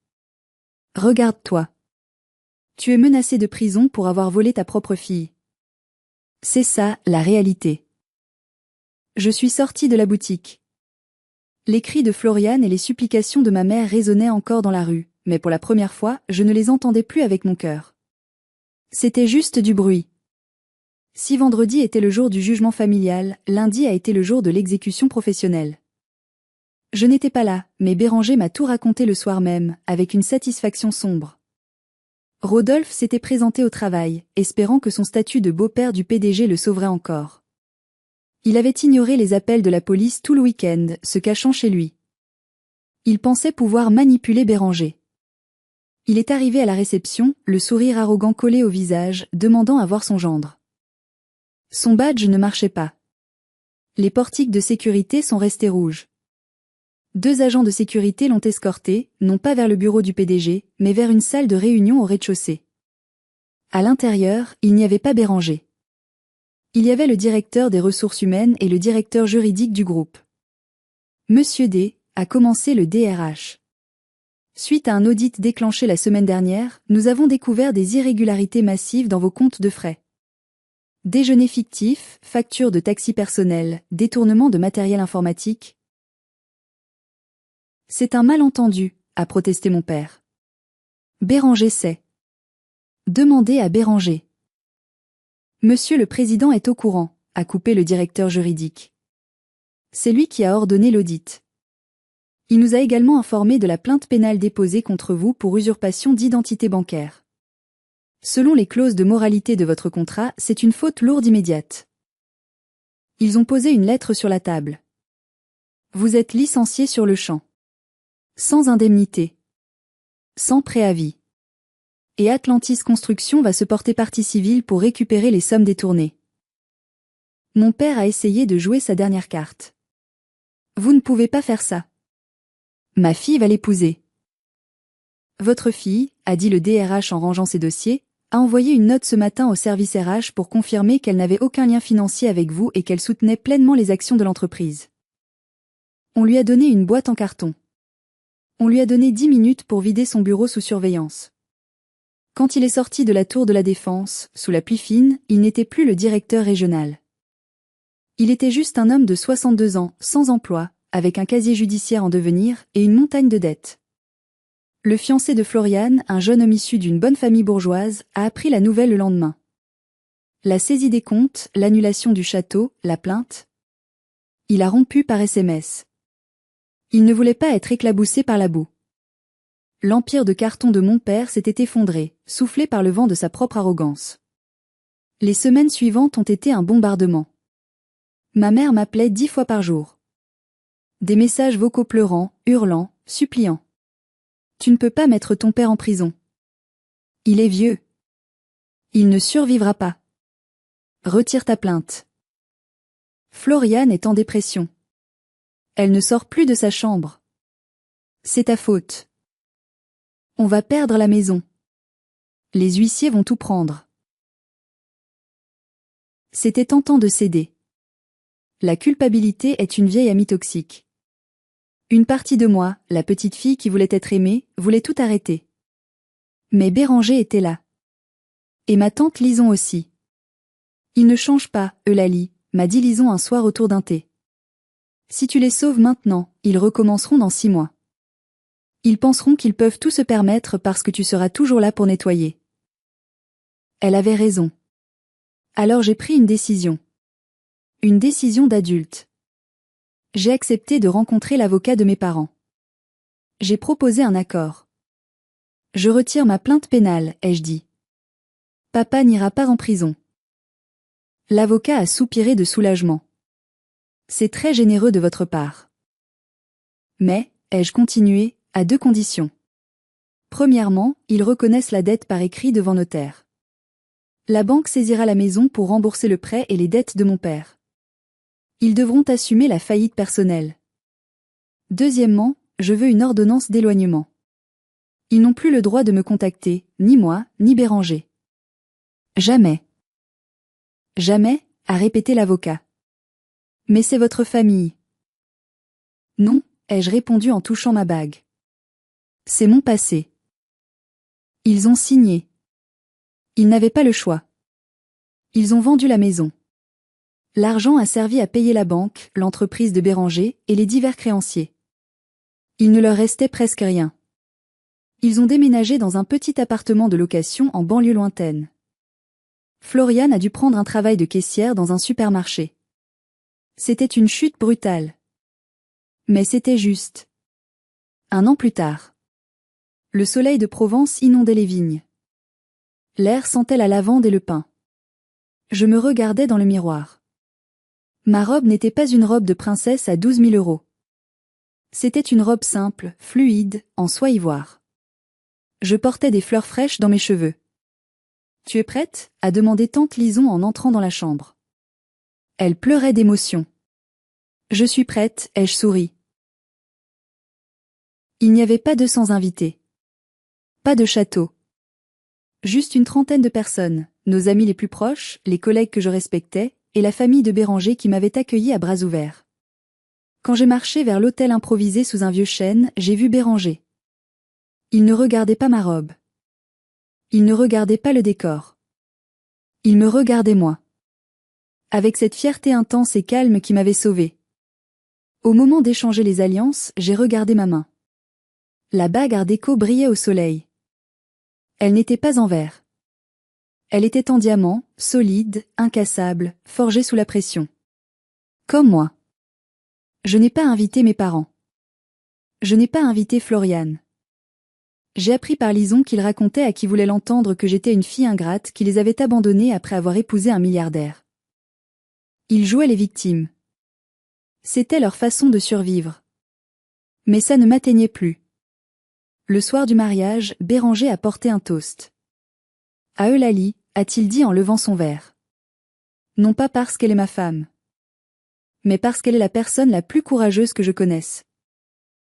Regarde-toi. Tu es menacé de prison pour avoir volé ta propre fille. C'est ça, la réalité. Je suis sortie de la boutique. Les cris de Floriane et les supplications de ma mère résonnaient encore dans la rue, mais pour la première fois, je ne les entendais plus avec mon cœur. C'était juste du bruit. Si vendredi était le jour du jugement familial, lundi a été le jour de l'exécution professionnelle. Je n'étais pas là, mais Béranger m'a tout raconté le soir même, avec une satisfaction sombre. Rodolphe s'était présenté au travail, espérant que son statut de beau-père du PDG le sauverait encore. Il avait ignoré les appels de la police tout le week-end, se cachant chez lui. Il pensait pouvoir manipuler Béranger. Il est arrivé à la réception, le sourire arrogant collé au visage, demandant à voir son gendre. Son badge ne marchait pas. Les portiques de sécurité sont restés rouges. 2 agents de sécurité l'ont escorté, non pas vers le bureau du PDG, mais vers une salle de réunion au rez-de-chaussée. À l'intérieur, il n'y avait pas Béranger. Il y avait le directeur des ressources humaines et le directeur juridique du groupe. Monsieur D. a commencé le DRH. Suite à un audit déclenché la semaine dernière, nous avons découvert des irrégularités massives dans vos comptes de frais. Déjeuner fictif, factures de taxi personnel, détournement de matériel informatique. C'est un malentendu, a protesté mon père. Béranger sait. Demandez à Béranger. Monsieur le Président est au courant, a coupé le directeur juridique. C'est lui qui a ordonné l'audit. Il nous a également informé de la plainte pénale déposée contre vous pour usurpation d'identité bancaire. Selon les clauses de moralité de votre contrat, c'est une faute lourde immédiate. Ils ont posé une lettre sur la table. Vous êtes licencié sur le champ. Sans indemnité. Sans préavis. Et Atlantis Construction va se porter partie civile pour récupérer les sommes détournées. Mon père a essayé de jouer sa dernière carte. Vous ne pouvez pas faire ça. Ma fille va l'épouser. Votre fille, a dit le DRH en rangeant ses dossiers, a envoyé une note ce matin au service RH pour confirmer qu'elle n'avait aucun lien financier avec vous et qu'elle soutenait pleinement les actions de l'entreprise. On lui a donné une boîte en carton. On lui a donné 10 minutes pour vider son bureau sous surveillance. Quand il est sorti de la tour de la Défense, sous la pluie fine, il n'était plus le directeur régional. Il était juste un homme de 62 ans, sans emploi, avec un casier judiciaire en devenir et une montagne de dettes. Le fiancé de Floriane, un jeune homme issu d'une bonne famille bourgeoise, a appris la nouvelle le lendemain. La saisie des comptes, l'annulation du château, la plainte. Il a rompu par SMS. Il ne voulait pas être éclaboussé par la boue. L'empire de carton de mon père s'était effondré, soufflé par le vent de sa propre arrogance. Les semaines suivantes ont été un bombardement. Ma mère m'appelait 10 fois par jour. Des messages vocaux pleurant, hurlant, suppliant. Tu ne peux pas mettre ton père en prison. Il est vieux. Il ne survivra pas. Retire ta plainte. Floriane est en dépression. Elle ne sort plus de sa chambre. C'est ta faute. On va perdre la maison. Les huissiers vont tout prendre. C'était tentant de céder. La culpabilité est une vieille amie toxique. Une partie de moi, la petite fille qui voulait être aimée, voulait tout arrêter. Mais Béranger était là. Et ma tante Lison aussi. Ils ne changent pas, Eulalie, m'a dit Lison un soir autour d'un thé. Si tu les sauves maintenant, ils recommenceront dans 6 mois. Ils penseront qu'ils peuvent tout se permettre parce que tu seras toujours là pour nettoyer. Elle avait raison. Alors j'ai pris une décision. Une décision d'adulte. J'ai accepté de rencontrer l'avocat de mes parents. J'ai proposé un accord. Je retire ma plainte pénale, ai-je dit. Papa n'ira pas en prison. L'avocat a soupiré de soulagement. C'est très généreux de votre part. Mais, ai-je continué, à 2 conditions. Premièrement, ils reconnaissent la dette par écrit devant notaire. La banque saisira la maison pour rembourser le prêt et les dettes de mon père. Ils devront assumer la faillite personnelle. Deuxièmement, je veux une ordonnance d'éloignement. Ils n'ont plus le droit de me contacter, ni moi, ni Béranger. Jamais. Jamais, a répété l'avocat. Mais c'est votre famille. Non, ai-je répondu en touchant ma bague. C'est mon passé. Ils ont signé. Ils n'avaient pas le choix. Ils ont vendu la maison. L'argent a servi à payer la banque, l'entreprise de Béranger et les divers créanciers. Il ne leur restait presque rien. Ils ont déménagé dans un petit appartement de location en banlieue lointaine. Floriane a dû prendre un travail de caissière dans un supermarché. C'était une chute brutale. Mais c'était juste. 1 an plus tard. Le soleil de Provence inondait les vignes. L'air sentait la lavande et le pin. Je me regardais dans le miroir. Ma robe n'était pas une robe de princesse à 12 000 €. C'était une robe simple, fluide, en soie ivoire. Je portais des fleurs fraîches dans mes cheveux. « Tu es prête ?» a demandé tante Lison en entrant dans la chambre. Elle pleurait d'émotion. « Je suis prête », ai-je souri. Il n'y avait pas 200 invités. Pas de château. Juste une trentaine de personnes, nos amis les plus proches, les collègues que je respectais, et la famille de Béranger qui m'avait accueilli à bras ouverts. Quand j'ai marché vers l'hôtel improvisé sous un vieux chêne, j'ai vu Béranger. Il ne regardait pas ma robe. Il ne regardait pas le décor. Il me regardait moi. Avec cette fierté intense et calme qui m'avait sauvée. Au moment d'échanger les alliances, j'ai regardé ma main. La bague art déco brillait au soleil. Elle n'était pas en verre. Elle était en diamant, solide, incassable, forgée sous la pression. Comme moi. Je n'ai pas invité mes parents. Je n'ai pas invité Floriane. J'ai appris par Lison qu'il racontait à qui voulait l'entendre que j'étais une fille ingrate qui les avait abandonnés après avoir épousé un milliardaire. Ils jouaient les victimes. C'était leur façon de survivre. Mais ça ne m'atteignait plus. Le soir du mariage, Béranger a porté un toast. À Eulalie, a-t-il dit en levant son verre. Non pas parce qu'elle est ma femme. Mais parce qu'elle est la personne la plus courageuse que je connaisse.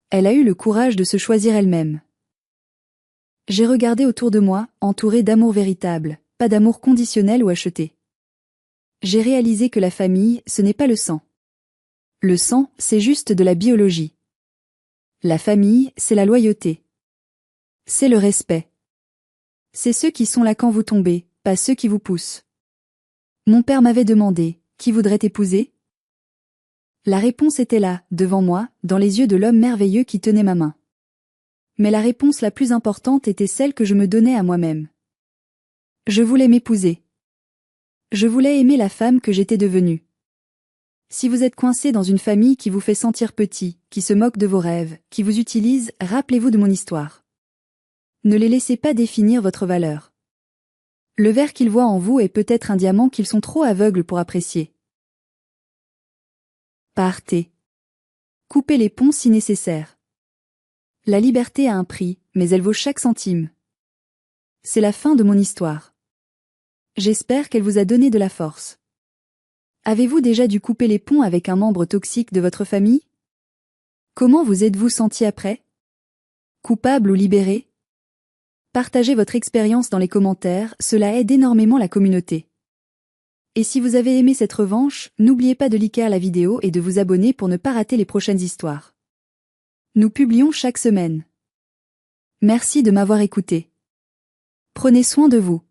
Elle a eu le courage de se choisir elle-même. J'ai regardé autour de moi, entouré d'amour véritable, pas d'amour conditionnel ou acheté. J'ai réalisé que la famille, ce n'est pas le sang. Le sang, c'est juste de la biologie. La famille, c'est la loyauté. C'est le respect. C'est ceux qui sont là quand vous tombez, pas ceux qui vous poussent. Mon père m'avait demandé, qui voudrait t'épouser ? La réponse était là, devant moi, dans les yeux de l'homme merveilleux qui tenait ma main. Mais la réponse la plus importante était celle que je me donnais à moi-même. Je voulais m'épouser. Je voulais aimer la femme que j'étais devenue. Si vous êtes coincé dans une famille qui vous fait sentir petit, qui se moque de vos rêves, qui vous utilise, rappelez-vous de mon histoire. Ne les laissez pas définir votre valeur. Le verre qu'ils voient en vous est peut-être un diamant qu'ils sont trop aveugles pour apprécier. Partez. Coupez les ponts si nécessaire. La liberté a un prix, mais elle vaut chaque centime. C'est la fin de mon histoire. J'espère qu'elle vous a donné de la force. Avez-vous déjà dû couper les ponts avec un membre toxique de votre famille ? Comment vous êtes-vous senti après ? Coupable ou libéré ? Partagez votre expérience dans les commentaires, cela aide énormément la communauté. Et si vous avez aimé cette revanche, n'oubliez pas de liker la vidéo et de vous abonner pour ne pas rater les prochaines histoires. Nous publions chaque semaine. Merci de m'avoir écouté. Prenez soin de vous.